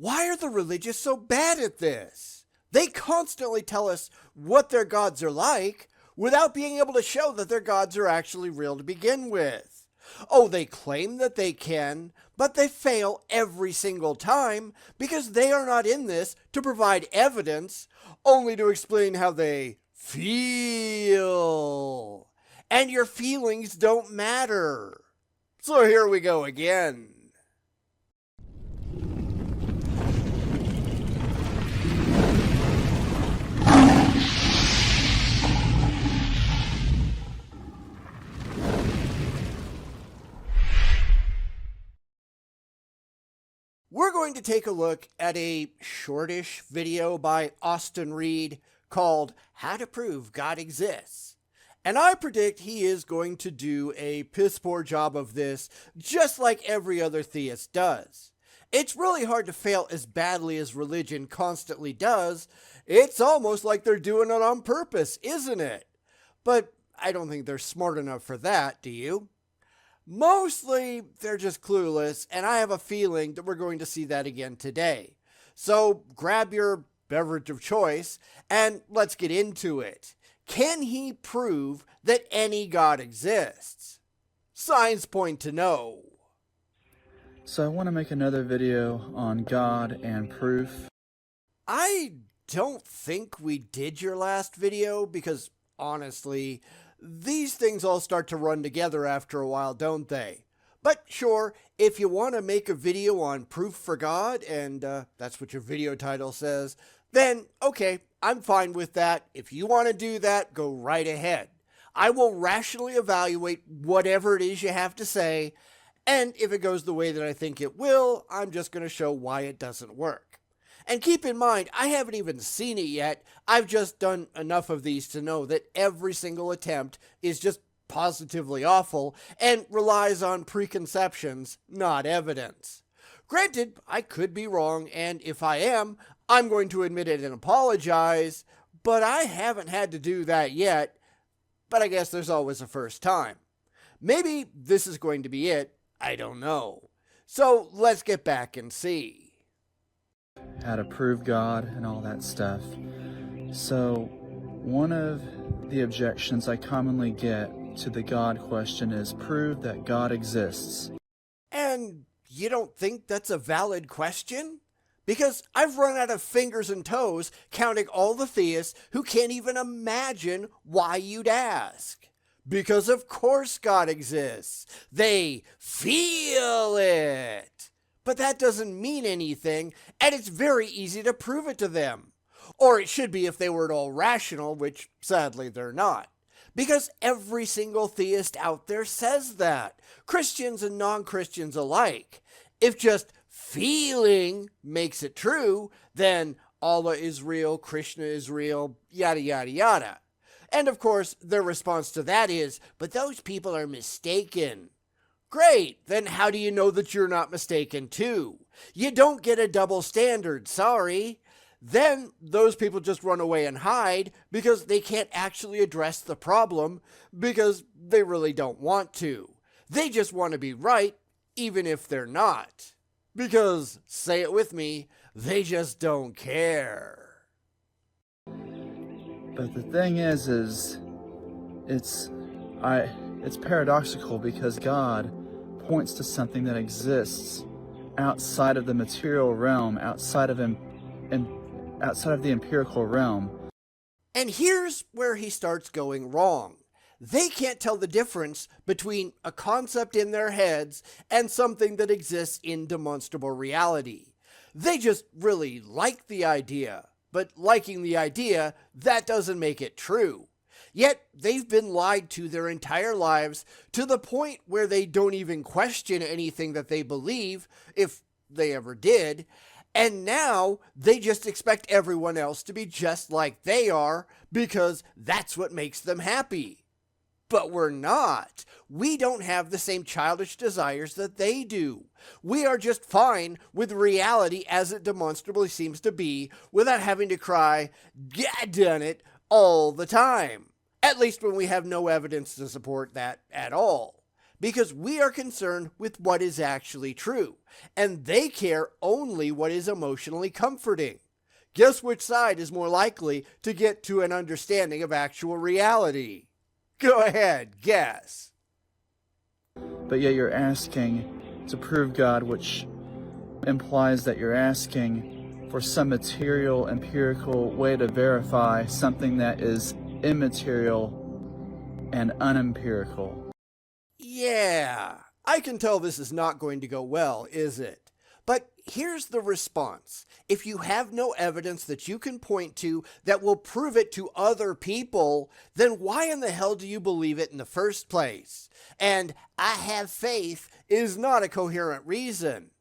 Why are the religious so bad at this? They constantly tell us what their gods are like without being able to show that their gods are actually real to begin with. Oh, they claim that they can, but they fail every single time because they are not in this to provide evidence, only to explain how they feel. And your feelings don't matter. So here we go again. We're going to take a look at a shortish video by Austin Reed called How to Prove God Exists. And I predict he is going to do a piss poor job of this, just like every other theist does. It's really hard to fail as badly as religion constantly does. It's almost like they're doing it on purpose, isn't it? But I don't think they're smart enough for that, do you? Mostly, they're just clueless, and I have a feeling that we're going to see that again today. So grab your beverage of choice, and let's get into it. Can he prove that any God exists? Signs point to no. So I want to make another video on God and proof. I don't think we did your last video because, honestly, these things all start to run together after a while, don't they? But sure, if you want to make a video on proof for God, and that's what your video title says, then okay, I'm fine with that. If you want to do that, go right ahead. I will rationally evaluate whatever it is you have to say, and if it goes the way that I think it will, I'm just going to show why it doesn't work. And keep in mind, I haven't even seen it yet. I've just done enough of these to know that every single attempt is just positively awful and relies on preconceptions, not evidence. Granted, I could be wrong, and if I am, I'm going to admit it and apologize, but I haven't had to do that yet. But I guess there's always a first time. Maybe this is going to be it. I don't know. So let's get back and see. How to prove God and all that stuff. So one of the objections I commonly get to the God question is prove that God exists. And you don't think that's a valid question? Because I've run out of fingers and toes counting all the theists who can't even imagine why you'd ask. Because of course God exists. They feel it. But that doesn't mean anything, and it's very easy to prove it to them. Or it should be if they were at all rational, which sadly they're not. Because every single theist out there says that, Christians and non-Christians alike. If just feeling makes it true, then Allah is real, Krishna is real, yada yada yada. And of course, their response to that is, but those people are mistaken. Great, then how do you know that you're not mistaken too? You don't get a double standard, sorry. Then those people just run away and hide because they can't actually address the problem because they really don't want to. They just want to be right, even if they're not. Because, say it with me, they just don't care. But the thing is it's paradoxical because God points to something that exists outside of the material realm, outside of the empirical realm. And here's where he starts going wrong. They can't tell the difference between a concept in their heads and something that exists in demonstrable reality. They just really like the idea, but liking the idea, that doesn't make it true. Yet they've been lied to their entire lives to the point where they don't even question anything that they believe, if they ever did, and now they just expect everyone else to be just like they are because that's what makes them happy. But we're not. We don't have the same childish desires that they do. We are just fine with reality as it demonstrably seems to be without having to cry, "God done it," all the time. At least when we have no evidence to support that at all. because we are concerned with what is actually true, and they care only what is emotionally comforting. Guess which side is more likely to get to an understanding of actual reality? Go ahead, guess. But yet you're asking to prove God, which implies that you're asking for some material, empirical way to verify something that is immaterial and unempirical. Yeah, I can tell this is not going to go well, is it? But here's the response. If you have no evidence that you can point to that will prove it to other people, then why in the hell do you believe it in the first place? And I have faith is not a coherent reason.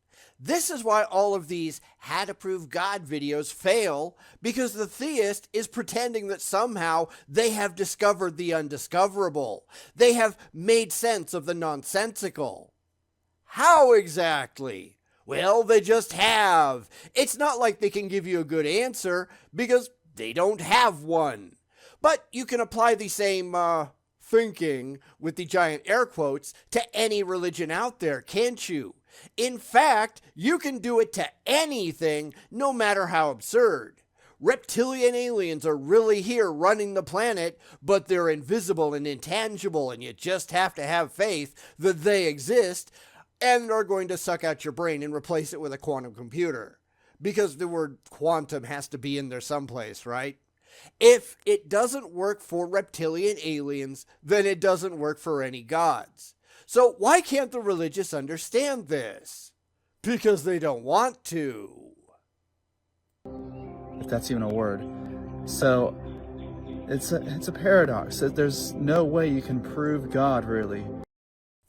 This is why all of these how to prove God videos fail, because the theist is pretending that somehow they have discovered the undiscoverable. They have made sense of the nonsensical. How exactly? Well, they just have. It's not like they can give you a good answer because they don't have one. But you can apply the same thinking with the giant air quotes to any religion out there, can't you? In fact, you can do it to anything, no matter how absurd. Reptilian aliens are really here running the planet, but they're invisible and intangible, and you just have to have faith that they exist and are going to suck out your brain and replace it with a quantum computer. Because the word quantum has to be in there someplace, right? If it doesn't work for reptilian aliens, then it doesn't work for any gods. So why can't the religious understand this? Because they don't want to. If that's even a word. So it's a paradox. There's no way you can prove God, really.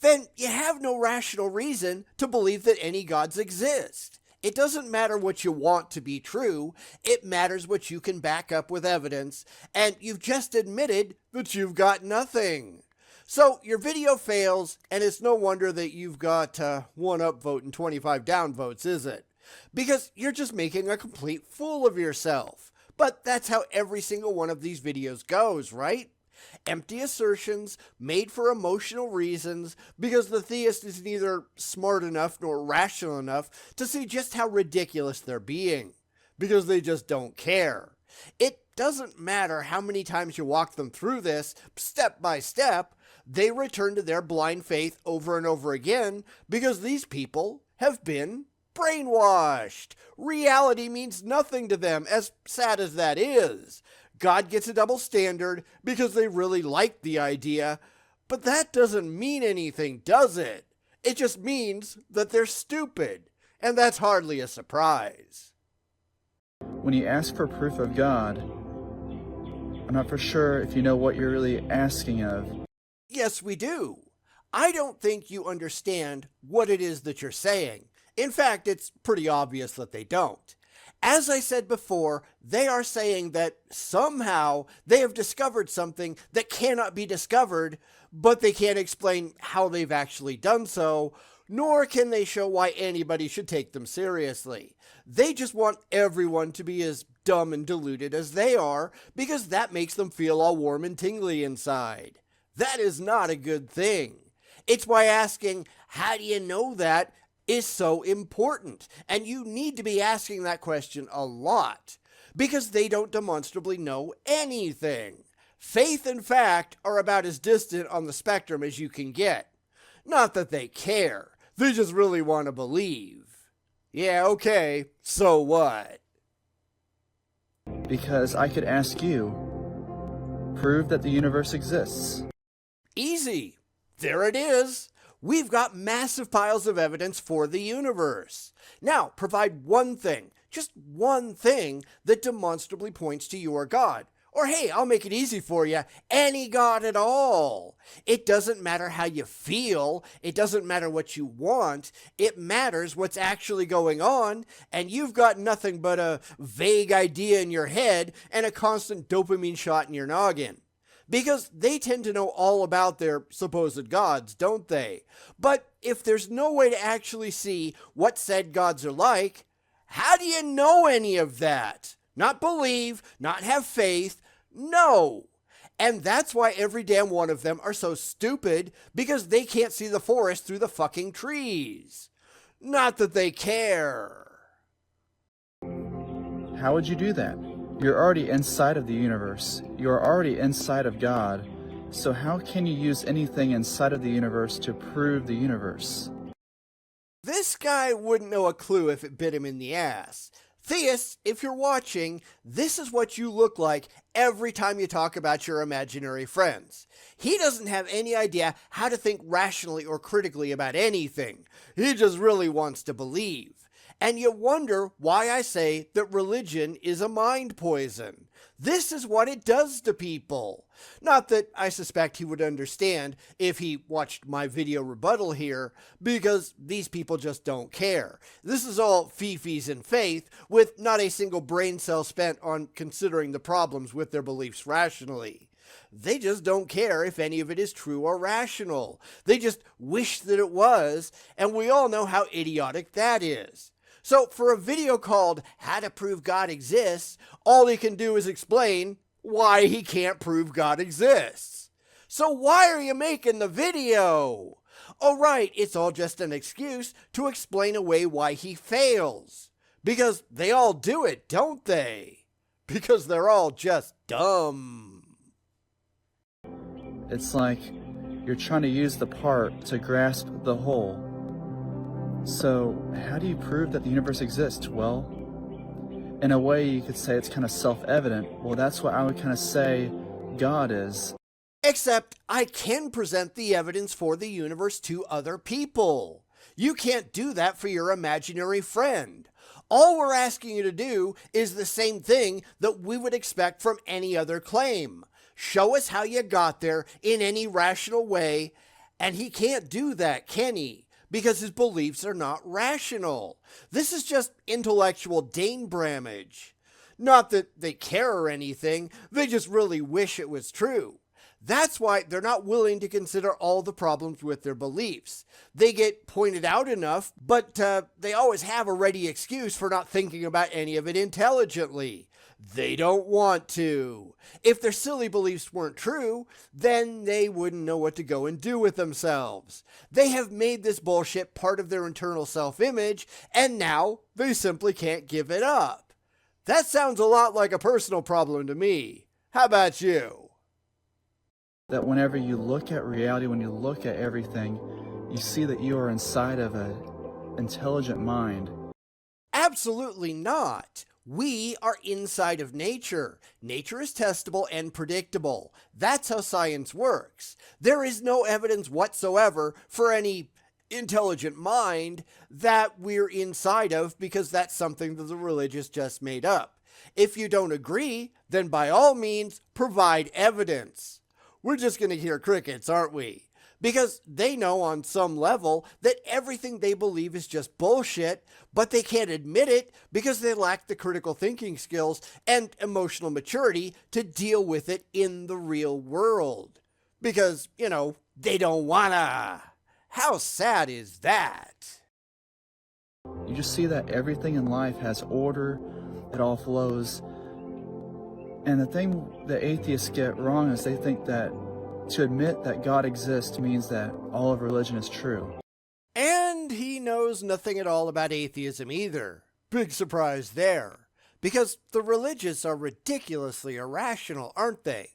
Then you have no rational reason to believe that any gods exist. It doesn't matter what you want to be true, it matters what you can back up with evidence, and you've just admitted that you've got nothing. So your video fails, and it's no wonder that you've got 1 upvote and 25 downvotes, is it? Because you're just making a complete fool of yourself. But that's how every single one of these videos goes, right? Empty assertions made for emotional reasons because the theist is neither smart enough nor rational enough to see just how ridiculous they're being. Because they just don't care. It doesn't matter how many times you walk them through this, step by step, they return to their blind faith over and over again because these people have been brainwashed. Reality means nothing to them, as sad as that is. God gets a double standard because they really like the idea, but that doesn't mean anything, does it? It just means that they're stupid, and that's hardly a surprise. When you ask for proof of God, I'm not for sure if you know what you're really asking of. Yes, we do. I don't think you understand what it is that you're saying. In fact, it's pretty obvious that they don't. As I said before, they are saying that somehow they have discovered something that cannot be discovered, but they can't explain how they've actually done so, nor can they show why anybody should take them seriously. They just want everyone to be as dumb and deluded as they are, because that makes them feel all warm and tingly inside. That is not a good thing. It's why asking, how do you know that, is so important. And you need to be asking that question a lot, because they don't demonstrably know anything. Faith and fact are about as distant on the spectrum as you can get. Not that they care. They just really want to believe. Yeah, okay, so what? Because I could ask you, prove that the universe exists. Easy. There it is. We've got massive piles of evidence for the universe. Now, provide one thing, just one thing, that demonstrably points to your God. Or hey, I'll make it easy for you, any God at all. It doesn't matter how you feel, it doesn't matter what you want, it matters what's actually going on, and you've got nothing but a vague idea in your head and a constant dopamine shot in your noggin. Because they tend to know all about their supposed gods, don't they? But if there's no way to actually see what said gods are like, how do you know any of that? Not believe, not have faith, no. And that's why every damn one of them are so stupid, because they can't see the forest through the fucking trees. Not that they care. How would you do that? You're already inside of the universe. You're already inside of God. So how can you use anything inside of the universe to prove the universe? This guy wouldn't know a clue if it bit him in the ass. Theists, if you're watching, this is what you look like every time you talk about your imaginary friends. He doesn't have any idea how to think rationally or critically about anything. He just really wants to believe. And you wonder why I say that religion is a mind poison. This is what it does to people. Not that I suspect he would understand if he watched my video rebuttal here, because these people just don't care. This is all fifis and faith, with not a single brain cell spent on considering the problems with their beliefs rationally. They just don't care if any of it is true or rational. They just wish that it was, and we all know how idiotic that is. So for a video called How to Prove God Exists, all he can do is explain why he can't prove God exists. So why are you making the video? Oh right, it's all just an excuse to explain away why he fails. Because they all do it, don't they? Because they're all just dumb. It's like you're trying to use the part to grasp the whole. So, how do you prove that the universe exists? Well, in a way you could say it's kind of self-evident. Well, that's what I would kind of say God is. Except I can present the evidence for the universe to other people. You can't do that for your imaginary friend. All we're asking you to do is the same thing that we would expect from any other claim. Show us how you got there in any rational way, and he can't do that, can he? Because his beliefs are not rational. This is just intellectual Dane-brammage. Not that they care or anything, they just really wish it was true. That's why they're not willing to consider all the problems with their beliefs. They get pointed out enough, but they always have a ready excuse for not thinking about any of it intelligently. They don't want to. If their silly beliefs weren't true, then they wouldn't know what to go and do with themselves. They have made this bullshit part of their internal self-image, and now they simply can't give it up. That sounds a lot like a personal problem to me. How about you? That whenever you look at reality, when you look at everything, you see that you are inside of an intelligent mind. Absolutely not. We are inside of nature. Nature is testable and predictable. That's how science works. There is no evidence whatsoever for any intelligent mind that we're inside of, because that's something that the religious just made up. If you don't agree, then by all means, provide evidence. We're just going to hear crickets, aren't we? Because they know on some level that everything they believe is just bullshit, but they can't admit it because they lack the critical thinking skills and emotional maturity to deal with it in the real world. Because, they don't wanna. How sad is that? You just see that everything in life has order, it all flows. And the thing that atheists get wrong is they think that to admit that God exists means that all of religion is true. And he knows nothing at all about atheism either. Big surprise there. Because the religious are ridiculously irrational, aren't they?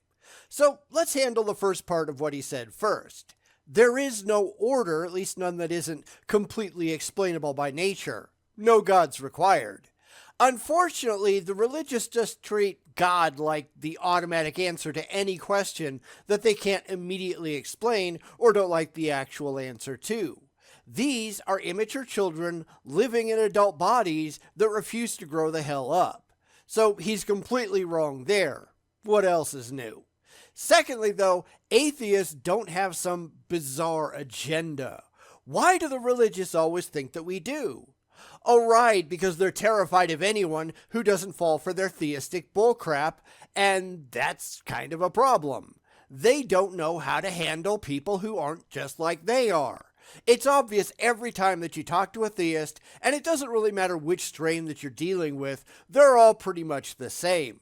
So let's handle the first part of what he said first. There is no order, at least none that isn't completely explainable by nature. No gods required. Unfortunately, the religious just treat God like the automatic answer to any question that they can't immediately explain or don't like the actual answer to. These are immature children living in adult bodies that refuse to grow the hell up. So he's completely wrong there. What else is new? Secondly, though, atheists don't have some bizarre agenda. Why do the religious always think that we do? Oh, right, because they're terrified of anyone who doesn't fall for their theistic bullcrap, and that's kind of a problem. They don't know how to handle people who aren't just like they are. It's obvious every time that you talk to a theist, and it doesn't really matter which strain that you're dealing with, they're all pretty much the same.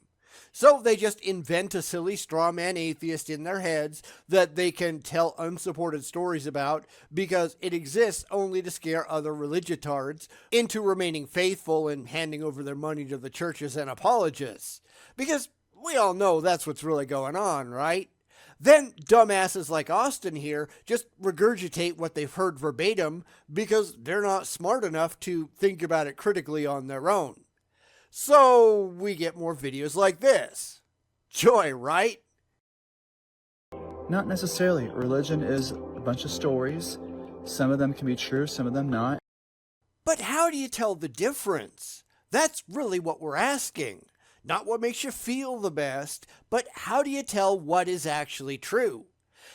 So they just invent a silly straw man atheist in their heads that they can tell unsupported stories about because it exists only to scare other religiotards into remaining faithful and handing over their money to the churches and apologists. Because we all know that's what's really going on, right? Then dumbasses like Austin here just regurgitate what they've heard verbatim because they're not smart enough to think about it critically on their own. So we get more videos like this. Joy, right? Not necessarily. Religion is a bunch of stories. Some of them can be true, some of them not. But how do you tell the difference? That's really what we're asking. Not what makes you feel the best, but how do you tell what is actually true?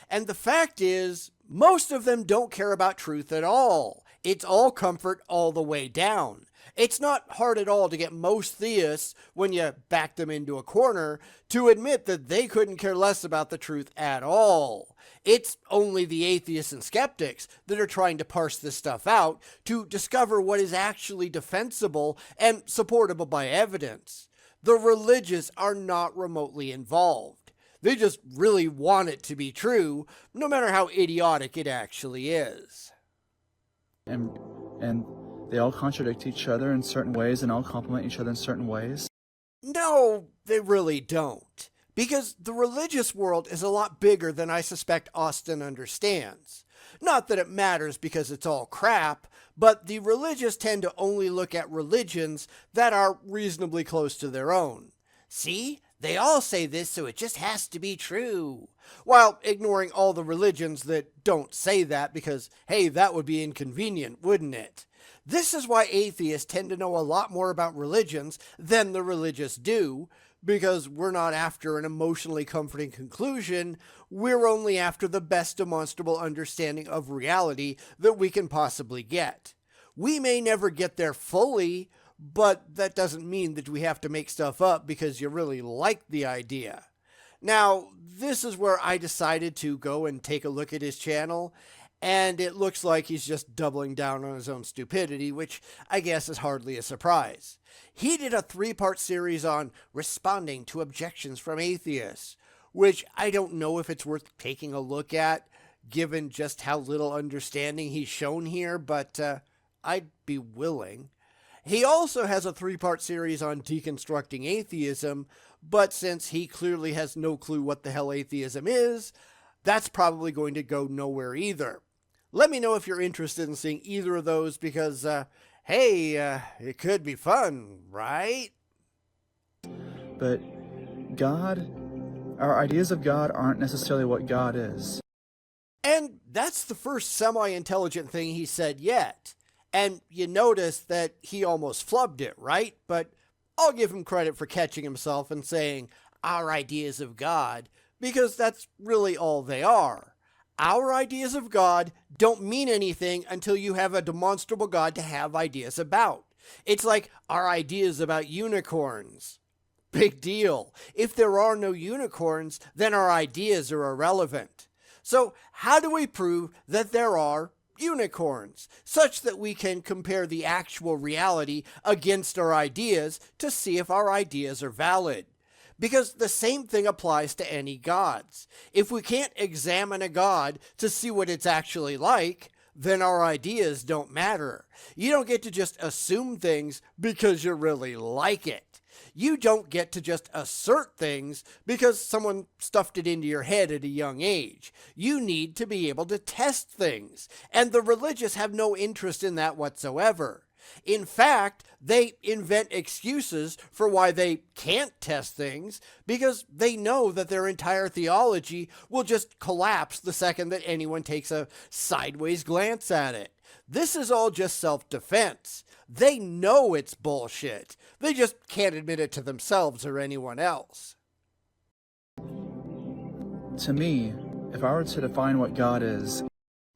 And the fact is, most of them don't care about truth at all. It's all comfort all the way down. It's not hard at all to get most theists, when you back them into a corner, to admit that they couldn't care less about the truth at all. It's only the atheists and skeptics that are trying to parse this stuff out to discover what is actually defensible and supportable by evidence. The religious are not remotely involved. They just really want it to be true, no matter how idiotic it actually is. And they all contradict each other in certain ways and all complement each other in certain ways. No, they really don't. Because the religious world is a lot bigger than I suspect Austin understands. Not that it matters because it's all crap, but the religious tend to only look at religions that are reasonably close to their own. See? They all say this, so it just has to be true. While ignoring all the religions that don't say that because, hey, that would be inconvenient, wouldn't it? This is why atheists tend to know a lot more about religions than the religious do, because we're not after an emotionally comforting conclusion, we're only after the best demonstrable understanding of reality that we can possibly get. We may never get there fully, but that doesn't mean that we have to make stuff up because you really like the idea. Now, this is where I decided to go and take a look at his channel, and it looks like he's just doubling down on his own stupidity, which I guess is hardly a surprise. He did a 3-part series on responding to objections from atheists, which I don't know if it's worth taking a look at, given just how little understanding he's shown here, but I'd be willing. He also has a 3-part series on deconstructing atheism, but since he clearly has no clue what the hell atheism is, that's probably going to go nowhere either. Let me know if you're interested in seeing either of those because, hey, it could be fun, right? But God, our ideas of God aren't necessarily what God is. And that's the first semi-intelligent thing he said yet. And you notice that he almost flubbed it, right? But I'll give him credit for catching himself and saying, our ideas of God, because that's really all they are. Our ideas of God don't mean anything until you have a demonstrable God to have ideas about. It's like our ideas about unicorns. Big deal. If there are no unicorns, then our ideas are irrelevant. So how do we prove that there are unicorns, such that we can compare the actual reality against our ideas to see if our ideas are valid? Because the same thing applies to any gods. If we can't examine a god to see what it's actually like, then our ideas don't matter. You don't get to just assume things because you really like it. You don't get to just assert things because someone stuffed it into your head at a young age. You need to be able to test things, and the religious have no interest in that whatsoever. In fact, they invent excuses for why they can't test things because they know that their entire theology will just collapse the second that anyone takes a sideways glance at it. This is all just self-defense. They know it's bullshit. They just can't admit it to themselves or anyone else. To me, if I were to define what God is...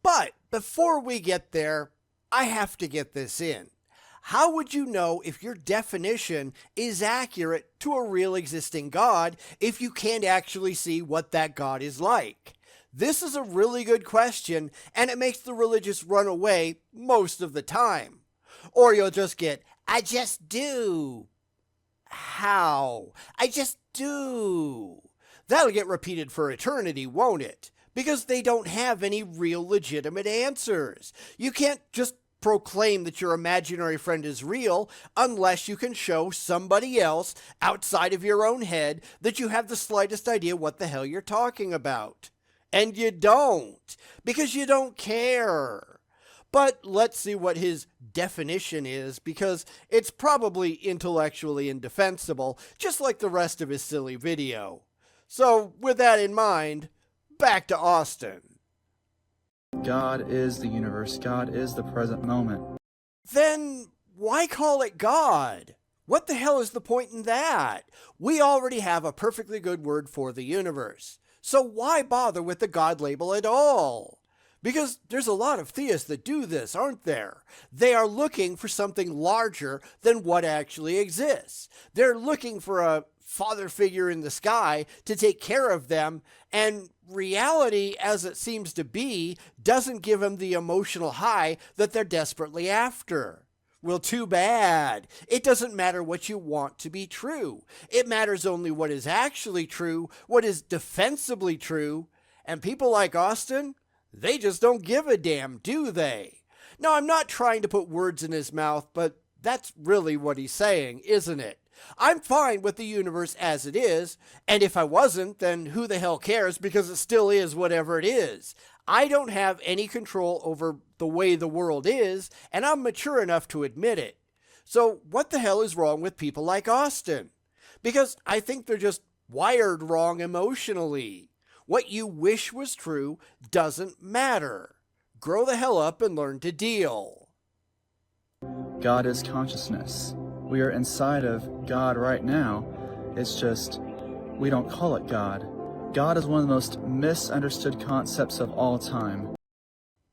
But before we get there, I have to get this in. How would you know if your definition is accurate to a real existing God if you can't actually see what that God is like? This is a really good question, and it makes the religious run away most of the time. Or you'll just get, I just do. how. I just do. That'll get repeated for eternity, won't it? Because they don't have any real legitimate answers. You can't just proclaim that your imaginary friend is real unless you can show somebody else outside of your own head that you have the slightest idea what the hell you're talking about. And you don't, because you don't care. But let's see what his definition is, because it's probably intellectually indefensible, just like the rest of his silly video. So, with that in mind, back to Austin. God is the universe. God is the present moment. Then why call it God? What the hell is the point in that? We already have a perfectly good word for the universe. So why bother with the God label at all? Because there's a lot of theists that do this, aren't there? They are looking for something larger than what actually exists. They're looking for a father figure in the sky to take care of them, and reality, as it seems to be, doesn't give them the emotional high that they're desperately after. Well, too bad. It doesn't matter what you want to be true. It matters only what is actually true, what is defensibly true, and people like Austin, they just don't give a damn, do they? Now, I'm not trying to put words in his mouth, but that's really what he's saying, isn't it? I'm fine with the universe as it is, and if I wasn't, then who the hell cares, because it still is whatever it is. I don't have any control over the way the world is, and I'm mature enough to admit it. So what the hell is wrong with people like Austin? Because I think they're just wired wrong emotionally. What you wish was true doesn't matter. Grow the hell up and learn to deal. God is consciousness. We are inside of God right now. It's just, we don't call it God. God is one of the most misunderstood concepts of all time.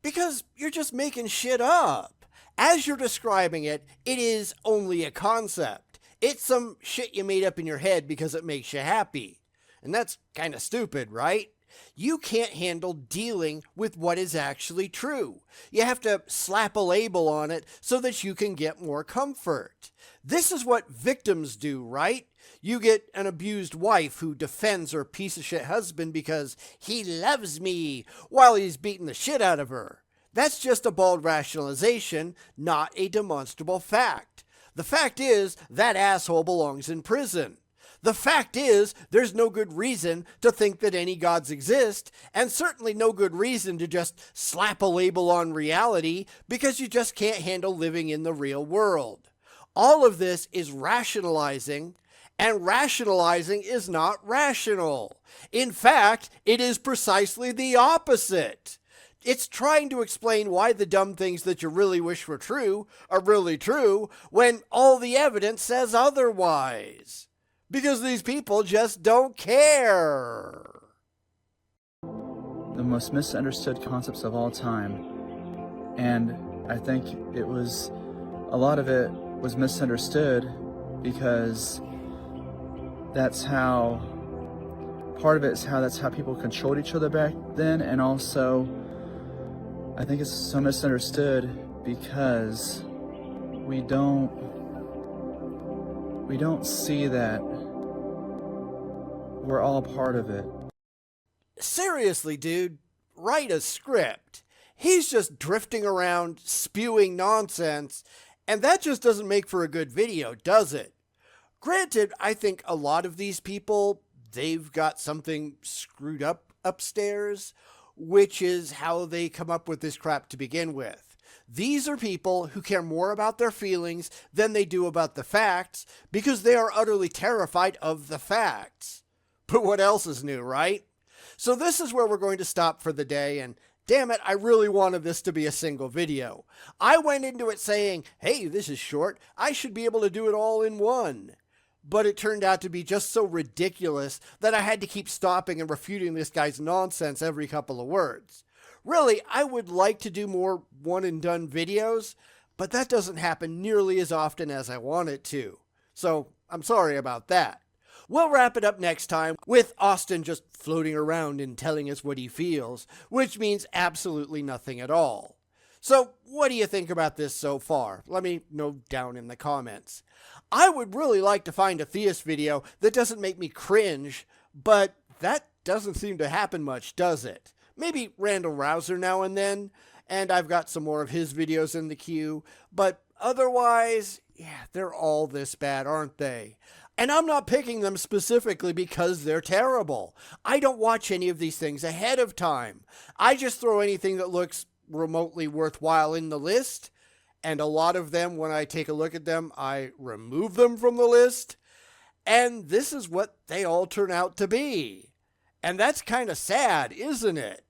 Because you're just making shit up. As you're describing it, it is only a concept. It's some shit you made up in your head because it makes you happy. And that's kind of stupid, right? You can't handle dealing with what is actually true. You have to slap a label on it so that you can get more comfort. This is what victims do, right? You get an abused wife who defends her piece of shit husband because he loves me while he's beating the shit out of her. That's just a bald rationalization, not a demonstrable fact. The fact is, that asshole belongs in prison. The fact is, there's no good reason to think that any gods exist, and certainly no good reason to just slap a label on reality because you just can't handle living in the real world. All of this is rationalizing, and rationalizing is not rational. In fact, it is precisely the opposite. It's trying to explain why the dumb things that you really wish were true are really true when all the evidence says otherwise. Because these people just don't care. The most misunderstood concepts of all time. And I think a lot of it was misunderstood because that's how people controlled each other back then, and also I think it's so misunderstood because we don't see that we're all part of it. Seriously, dude, write a script. He's just drifting around spewing nonsense, and that just doesn't make for a good video, does it? Granted, I think a lot of these people, they've got something screwed up upstairs, which is how they come up with this crap to begin with. These are people who care more about their feelings than they do about the facts because they are utterly terrified of the facts. But what else is new, right? So this is where we're going to stop for the day, and damn it, I really wanted this to be a single video. I went into it saying, hey, this is short, I should be able to do it all in one. But it turned out to be just so ridiculous that I had to keep stopping and refuting this guy's nonsense every couple of words. Really, I would like to do more one-and-done videos, but that doesn't happen nearly as often as I want it to. So, I'm sorry about that. We'll wrap it up next time with Austin just floating around and telling us what he feels, which means absolutely nothing at all. So, what do you think about this so far? Let me know down in the comments. I would really like to find a theist video that doesn't make me cringe, but that doesn't seem to happen much, does it? Maybe Randall Rouser now and then, and I've got some more of his videos in the queue, but otherwise, yeah, they're all this bad, aren't they? And I'm not picking them specifically because they're terrible. I don't watch any of these things ahead of time. I just throw anything that looks remotely worthwhile in the list, and a lot of them, when I take a look at them, I remove them from the list, and this is what they all turn out to be. And that's kind of sad, isn't it?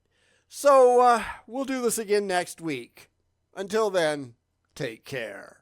So, we'll do this again next week. Until then, take care.